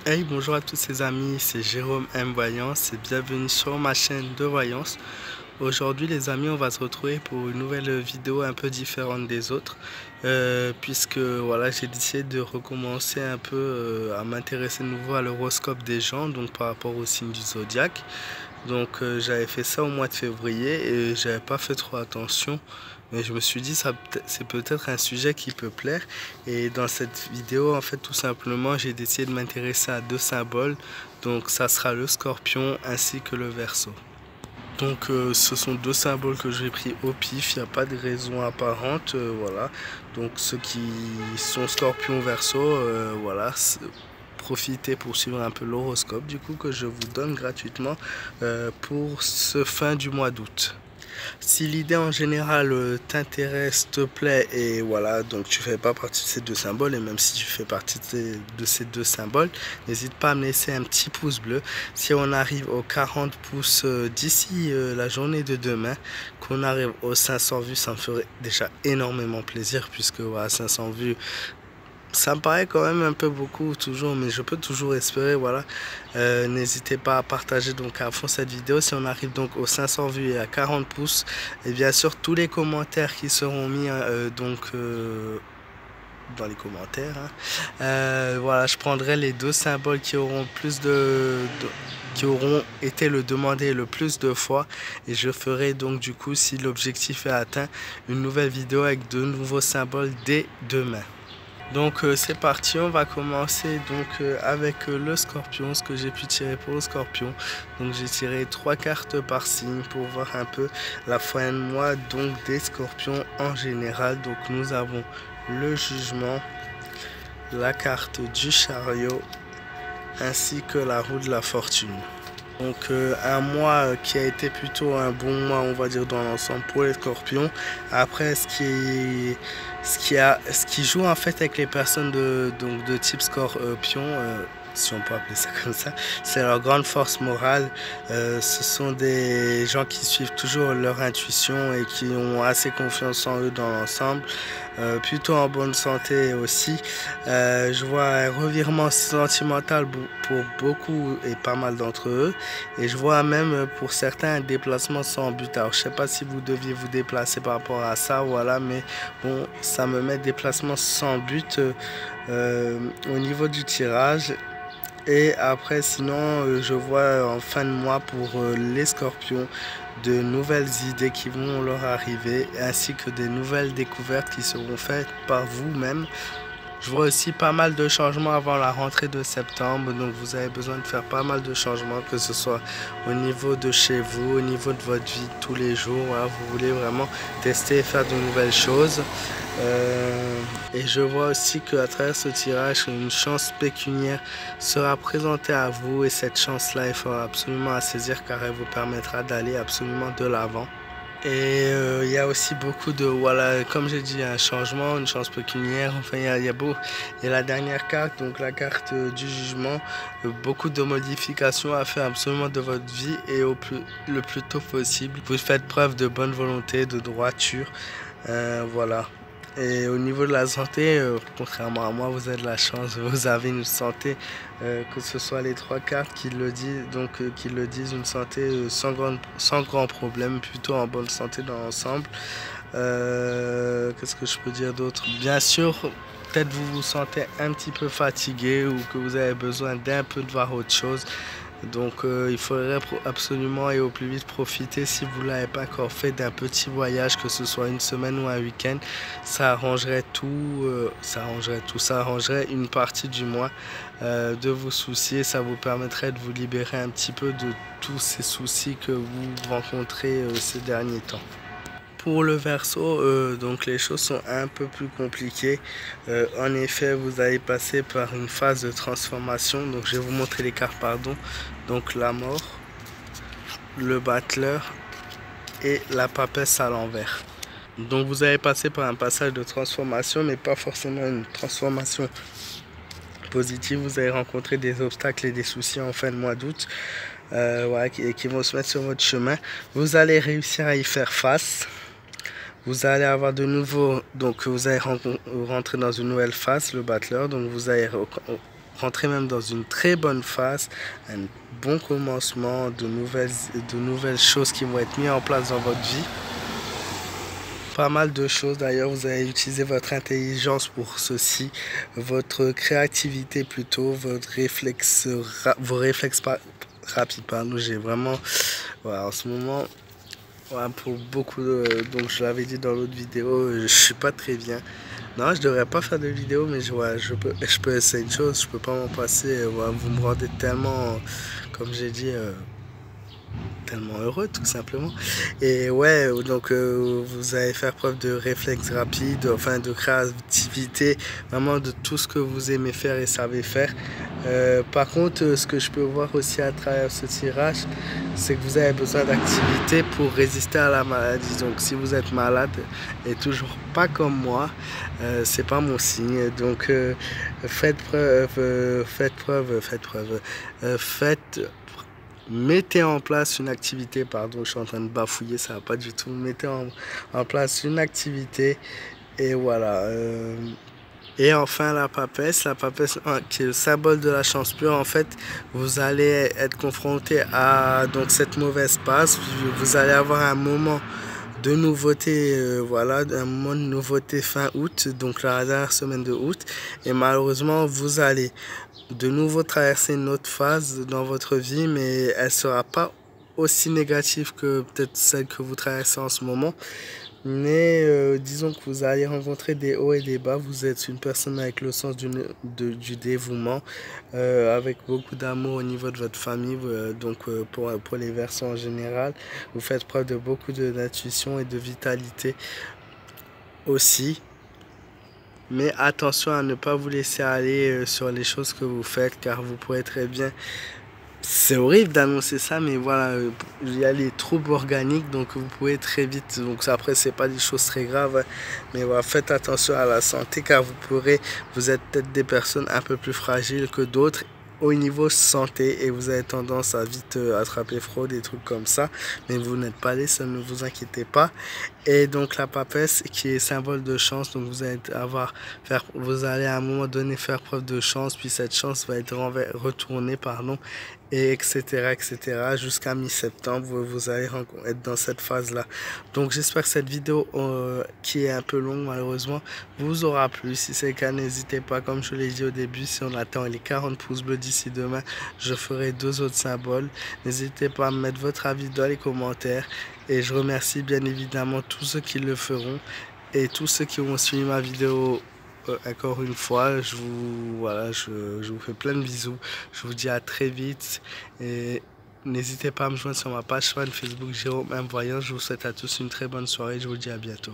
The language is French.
Hey, bonjour à tous ces amis, c'est Jérôme M Voyance et bienvenue sur ma chaîne de voyance. Aujourd'hui les amis, on va se retrouver pour une nouvelle vidéo un peu différente des autres puisque voilà, j'ai décidé de recommencer un peu à m'intéresser de nouveau à l'horoscope des gens, donc par rapport au signe du zodiaque. Donc j'avais fait ça au mois de février et j'avais pas fait trop attention. Mais je me suis dit ça c'est peut-être un sujet qui peut plaire. Et dans cette vidéo, en fait, tout simplement, j'ai décidé de m'intéresser à deux symboles. Donc ça sera le scorpion ainsi que le verseau. Donc ce sont deux symboles que j'ai pris au pif, il n'y a pas de raison apparente, voilà. Donc ceux qui sont scorpion verseau, voilà, profitez pour suivre un peu l'horoscope du coup que je vous donne gratuitement pour ce fin du mois d'août. Si l'idée en général t'intéresse, te plaît et voilà, donc tu fais pas partie de ces deux symboles et même si tu fais partie de ces deux symboles, n'hésite pas à me laisser un petit pouce bleu. Si on arrive aux 40 pouces d'ici la journée de demain, qu'on arrive aux 500 vues, ça me ferait déjà énormément plaisir puisque voilà, 500 vues, ça me paraît quand même un peu beaucoup toujours, mais je peux toujours espérer, voilà. N'hésitez pas à partager donc à fond cette vidéo. Si on arrive donc aux 500 vues et à 40 pouces, et bien sûr tous les commentaires qui seront mis dans les commentaires, hein. Voilà, je prendrai les deux symboles qui auront qui auront été le demandé le plus de fois et je ferai donc du coup, si l'objectif est atteint, une nouvelle vidéo avec de nouveaux symboles dès demain. Donc c'est parti, on va commencer donc avec le scorpion, ce que j'ai pu tirer pour le scorpion. Donc j'ai tiré 3 cartes par signe pour voir un peu la fin de mois donc des scorpions en général. Donc nous avons le jugement, la carte du chariot ainsi que la roue de la fortune. Donc un mois qui a été plutôt un bon mois, on va dire, dans l'ensemble pour les scorpions. Après, ce qui joue en fait avec les personnes de type scorpion, si on peut appeler ça comme ça, c'est leur grande force morale. Ce sont des gens qui suivent toujours leur intuition et qui ont assez confiance en eux dans l'ensemble. Plutôt en bonne santé aussi. Je vois un revirement sentimental pour beaucoup et pas mal d'entre eux. Et je vois même pour certains un déplacement sans but. Alors je sais pas si vous deviez vous déplacer par rapport à ça, voilà, mais bon, ça me met déplacement sans but au niveau du tirage. Et après, sinon, je vois en fin de mois pour les scorpions de nouvelles idées qui vont leur arriver, ainsi que des nouvelles découvertes qui seront faites par vous-même. Je vois aussi pas mal de changements avant la rentrée de septembre, donc vous avez besoin de faire pas mal de changements, que ce soit au niveau de chez vous, au niveau de votre vie de tous les jours. Voilà, vous voulez vraiment tester et faire de nouvelles choses. Et je vois aussi qu'à travers ce tirage, une chance pécuniaire sera présentée à vous et cette chance-là, il faudra absolument la saisir car elle vous permettra d'aller absolument de l'avant. Et il y a aussi beaucoup de, voilà, comme j'ai dit, un changement, une chance pécuniaire. Enfin, il y a la dernière carte, donc la carte du jugement. Beaucoup de modifications à faire absolument de votre vie et le plus tôt possible. Vous faites preuve de bonne volonté, de droiture. Voilà. Et au niveau de la santé, contrairement à moi, vous avez de la chance, vous avez une santé, que ce soit les trois cartes qui le disent, donc qui le disent, une santé sans grand problème, plutôt en bonne santé dans l'ensemble. Qu'est-ce que je peux dire d'autre? Bien sûr, peut-être vous vous sentez un petit peu fatigué ou que vous avez besoin d'un peu de voir autre chose. Donc il faudrait absolument et au plus vite profiter, si vous ne l'avez pas encore fait, d'un petit voyage, que ce soit une semaine ou un week-end. Ça arrangerait tout, ça arrangerait une partie du mois de vos soucis. Ça vous permettrait de vous libérer un petit peu de tous ces soucis que vous rencontrez ces derniers temps. Pour le verseau, donc les choses sont un peu plus compliquées. En effet, vous allez passer par une phase de transformation. Donc je vais vous montrer les cartes, pardon. Donc la mort, le battleur et la papesse à l'envers. Donc vous allez passer par un passage de transformation, mais pas forcément une transformation positive. Vous allez rencontrer des obstacles et des soucis en fin de mois d'août, voilà, qui vont se mettre sur votre chemin. Vous allez réussir à y faire face. Vous allez avoir donc vous allez rentrer dans une nouvelle phase, le battleur, donc vous allez rentrer même dans une très bonne phase, un bon commencement, de nouvelles choses qui vont être mises en place dans votre vie. Pas mal de choses d'ailleurs, vous allez utiliser votre intelligence pour ceci, votre créativité plutôt, vos réflexes rapides, pardon, j'ai vraiment, voilà, en ce moment, voilà, pour beaucoup donc je l'avais dit dans l'autre vidéo, je suis pas très bien. Non, je devrais pas faire de vidéo, mais je peux essayer une chose, je peux pas m'en passer, voilà, vous me rendez tellement, comme j'ai dit, tellement heureux tout simplement. Et ouais, donc vous allez faire preuve de réflexe rapide, enfin de créativité, vraiment de tout ce que vous aimez faire et savez faire. Par contre, ce que je peux voir aussi à travers ce tirage, c'est que vous avez besoin d'activité pour résister à la maladie. Donc si vous êtes malade et toujours pas comme moi, c'est pas mon signe. Donc mettez en place une activité, pardon, je suis en train de bafouiller, ça va pas du tout. Mettez en place une activité et voilà. Et enfin la papesse qui est le symbole de la chance pure. En fait, vous allez être confronté à donc cette mauvaise passe. Vous allez avoir un moment de nouveauté, voilà, un moment de nouveauté fin août, donc la dernière semaine de août. Et malheureusement, vous allez de nouveau traverser une autre phase dans votre vie, mais elle sera pas aussi négative que peut-être celle que vous traversez en ce moment. Mais disons que vous allez rencontrer des hauts et des bas. Vous êtes une personne avec le sens du dévouement, avec beaucoup d'amour au niveau de votre famille. Donc pour les Verseaux en général, vous faites preuve de beaucoup d'intuition et de vitalité aussi. Mais attention à ne pas vous laisser aller sur les choses que vous faites, car vous pourrez très bien... C'est horrible d'annoncer ça, mais voilà, il y a les troubles organiques, donc vous pouvez très vite... Donc après, c'est pas des choses très graves, hein, mais voilà, faites attention à la santé, car vous êtes peut-être des personnes un peu plus fragiles que d'autres au niveau santé, et vous avez tendance à vite attraper fraude et trucs comme ça, mais vous n'êtes pas les seuls, ne vous inquiétez pas. Et donc la papesse qui est symbole de chance, donc vous allez à un moment donné faire preuve de chance, puis cette chance va être retournée, pardon, et etc. jusqu'à mi-septembre, vous allez être dans cette phase-là. Donc j'espère que cette vidéo, qui est un peu longue malheureusement, vous aura plu. Si c'est le cas, n'hésitez pas, comme je l'ai dit au début, si on atteint les 40 pouces bleus d'ici demain, je ferai 2 autres symboles. N'hésitez pas à me mettre votre avis dans les commentaires. Et je remercie bien évidemment tous ceux qui le feront et tous ceux qui ont suivi ma vidéo. Encore une fois, je vous fais plein de bisous. Je vous dis à très vite. Et n'hésitez pas à me joindre sur ma page fan Facebook Jérôme M Voyant. Je vous souhaite à tous une très bonne soirée. Je vous dis à bientôt.